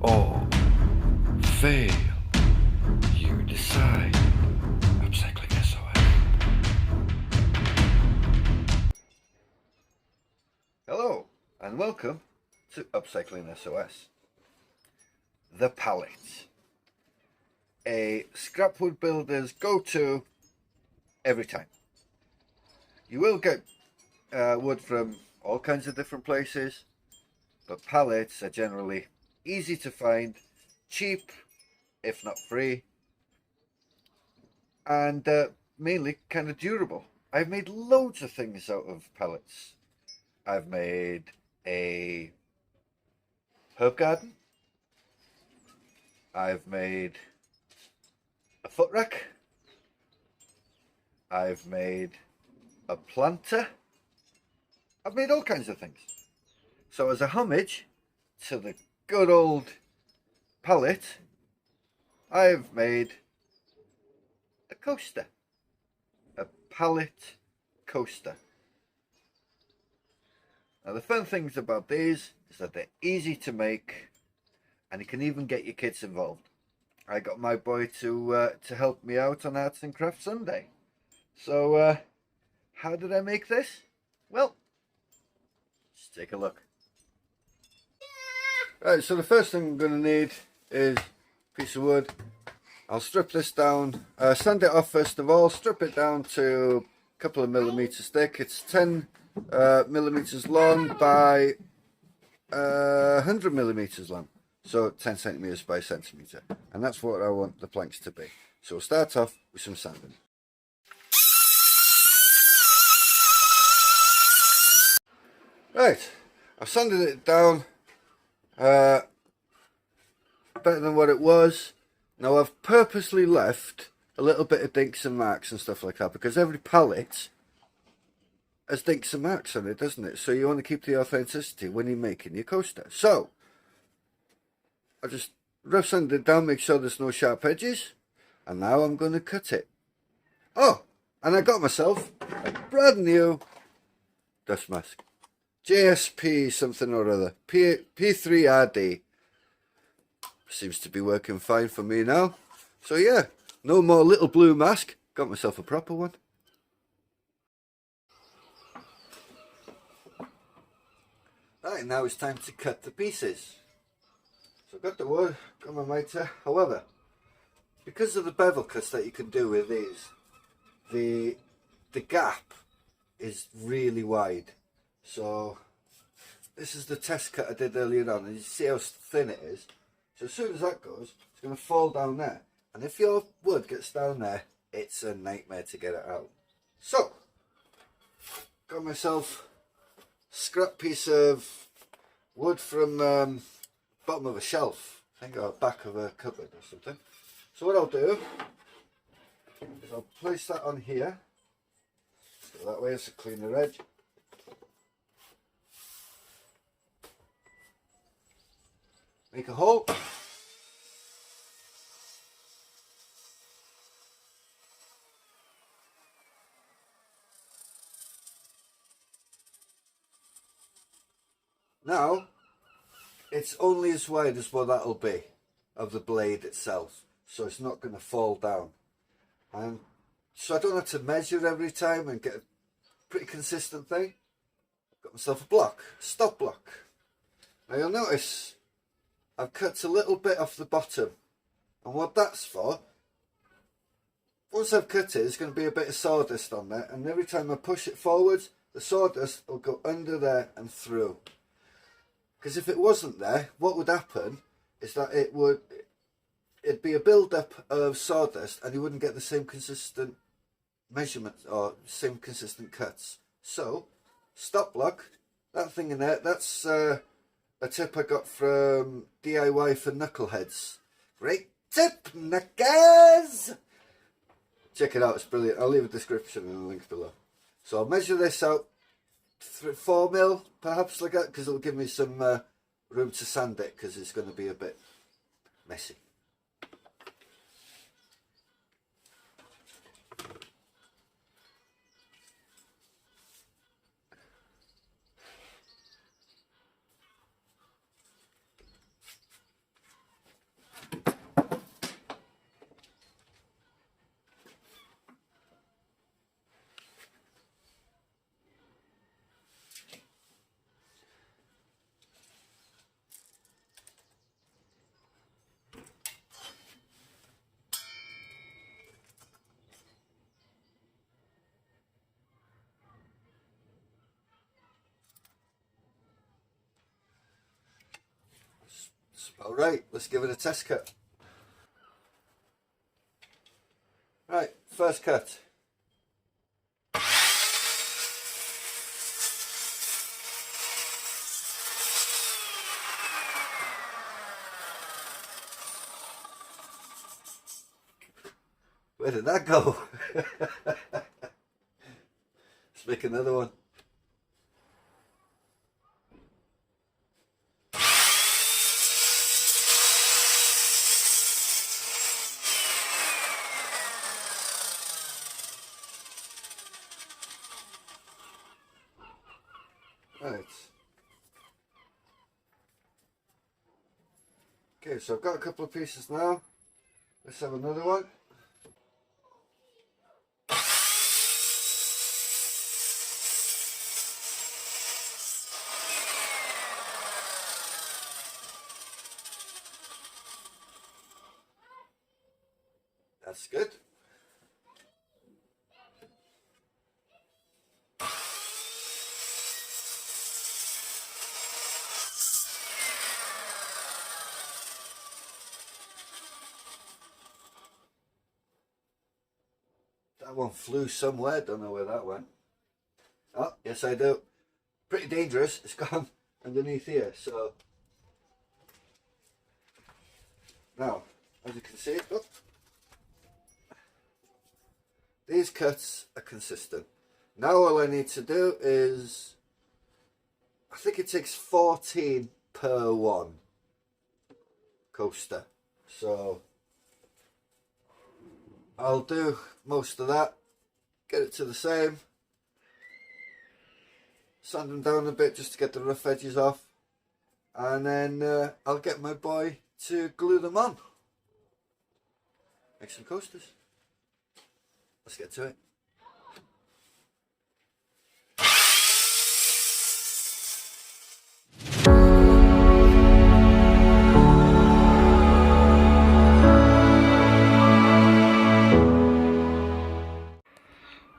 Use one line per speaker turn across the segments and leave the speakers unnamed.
or fail. You decide. Upcycling SOS. Hello and welcome to Upcycling SOS. The Pallet. A scrap wood builder's go-to every time. You will get wood from all kinds of different places, but pallets are generally easy to find, cheap if not free, and mainly kind of durable. I've made loads of things out of pallets. I've made a herb garden. I've made a foot rack. I've made a planter. I've made all kinds of things. So as a homage to the good old pallet, I've made a coaster. A pallet coaster. Now the fun things about these is that they're easy to make and you can even get your kids involved. I got my boy to help me out on Arts and Crafts Sunday. So how did I make this? Well, let's take a look. Right, so the first thing I'm going to need is a piece of wood. I'll strip this down, sand it off first of all, strip it down to a couple of millimeters thick. It's 10 millimeters long by 100 millimeters long, so 10 centimeters by centimeter, and that's what I want the planks to be. So we'll start off with some sanding. Right, I've sanded it down better than what it was. Now I've purposely left a little bit of dinks and marks and stuff like that because every pallet has dinks and marks on it, doesn't it? So you want to keep the authenticity when you're making your coaster. So I just rough sanded it down, make sure there's no sharp edges, and now I'm going to cut it. Oh, and I got myself a brand new dust mask. JSP something or other. P3RD. Seems to be working fine for me now. So yeah, no more little blue mask. Got myself a proper one. Right, now it's time to cut the pieces. So I've got the wood, got my mitre. However, because of the bevel cuts that you can do with these, the gap is really wide. So this is the test cut I did earlier on, and you see how thin it is. So as soon as that goes, it's going to fall down there. And if your wood gets down there, it's a nightmare to get it out. So, got myself a scrap piece of wood from bottom of a shelf. I think or back of a cupboard or something. So what I'll do is I'll place that on here. So that way it's a cleaner edge. Make a hole. Now, it's only as wide as what that'll be of the blade itself, so it's not going to fall down. And so I don't have to measure every time and get a pretty consistent thing. Got myself a block, a stop block. Now you'll notice I've cut a little bit off the bottom, and what that's for, once I've cut it, there's going to be a bit of sawdust on there, and every time I push it forwards, the sawdust will go under there and through. Because if it wasn't there, what would happen is that it'd be a build-up of sawdust, and you wouldn't get the same consistent measurement or same consistent cuts. So, stop block, that thing in there, that's a tip I got from DIY for Knuckleheads. Great tip, knuckers! Check it out, it's brilliant. I'll leave a description and a link below. So I'll measure this out 4 mil, perhaps, like that, because it'll give me some room to sand it, because it's going to be a bit messy. Alright, let's give it a test cut. Right, first cut. Where did that go? Let's make another one. Right. Okay, so I've got a couple of pieces now. Let's have another one. That's good. That one flew somewhere, don't know where that went. Oh, yes I do. Pretty dangerous, it's gone underneath here, so. Now, as you can see, oh, these cuts are consistent. Now all I need to do is, I think it takes 14 per one coaster. So I'll do most of that, get it to the same, sand them down a bit just to get the rough edges off, and then I'll get my boy to glue them on. Make some coasters. Let's get to it.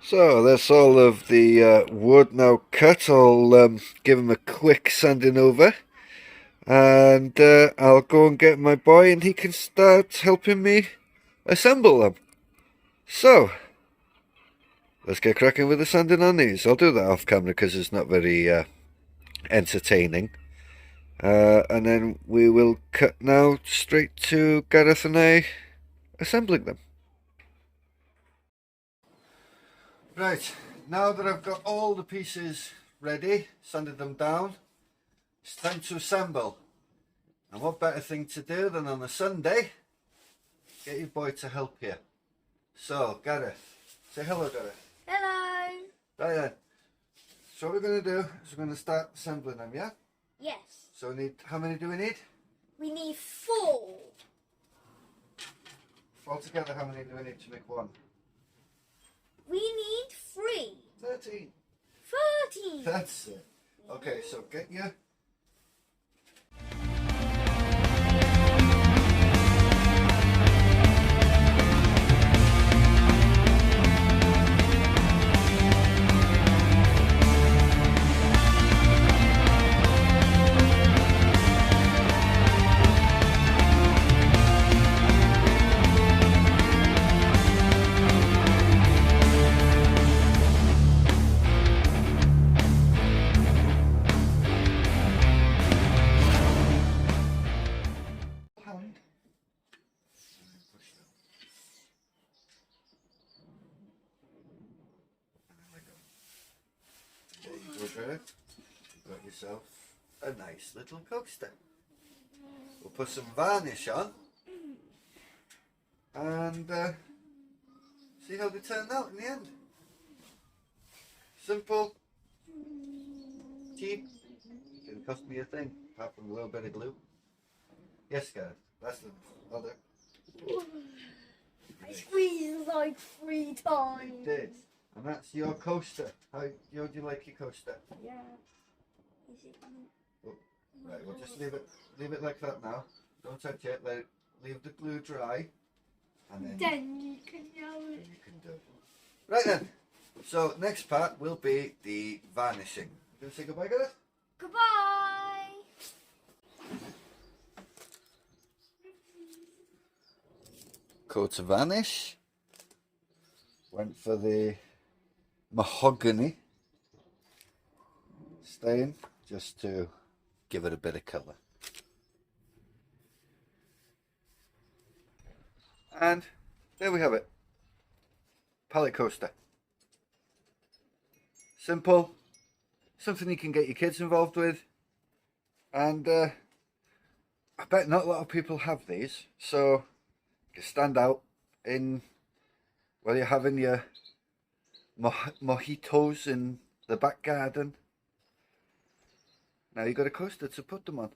So that's all of the wood now cut. I'll give him a quick sanding over, and I'll go and get my boy and he can start helping me assemble them. So let's get cracking with the sanding on these. I'll do that off camera because it's not very entertaining. And then we will cut now straight to Gareth and I assembling them. Right, now that I've got all the pieces ready, sanded them down, it's time to assemble. And what better thing to do than on a Sunday, get your boy to help you. So, Gareth, say hello, Gareth.
Hello.
Right then, so what we're going to do is we're going to start assembling them, yeah?
Yes.
So we need, how many do we need?
We need 4.
Altogether, how many do we need to make one?
We need 3.
13.
13.
That's it. Okay, so get your... Got yourself a nice little coaster. We'll put some varnish on and see how they turn out in the end. Simple, cheap, didn't cost me a thing apart from a little bit of glue. Yes, guys, that's the other.
I squeezed like 3 times.
You did, and that's your coaster. How do you like your coaster?
Yeah. Is it?
Oh, right, we'll just leave it like that now. Don't touch it. Leave the glue dry, and
then you can do it.
You can do it. Right then. So next part will be the varnishing. You gonna say goodbye, guys?
Goodbye.
coat of varnish. Went for the mahogany stain just to give it a bit of colour. And there we have it. Pallet coaster. Simple. Something you can get your kids involved with. And I bet not a lot of people have these. So you stand out in while you're having your mojitos in the back garden. Now you've got a coaster to put them on.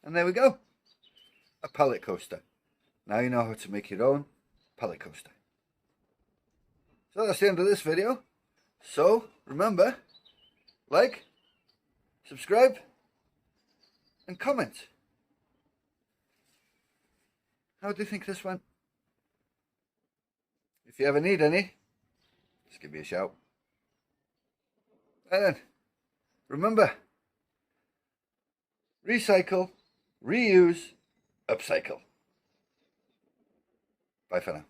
And there we go. A pallet coaster. Now you know how to make your own pallet coaster. So that's the end of this video. So remember, like, subscribe, and comment. How do you think this went? If you ever need any, just give me a shout. And then, remember, recycle, reuse, upcycle. Bye for now.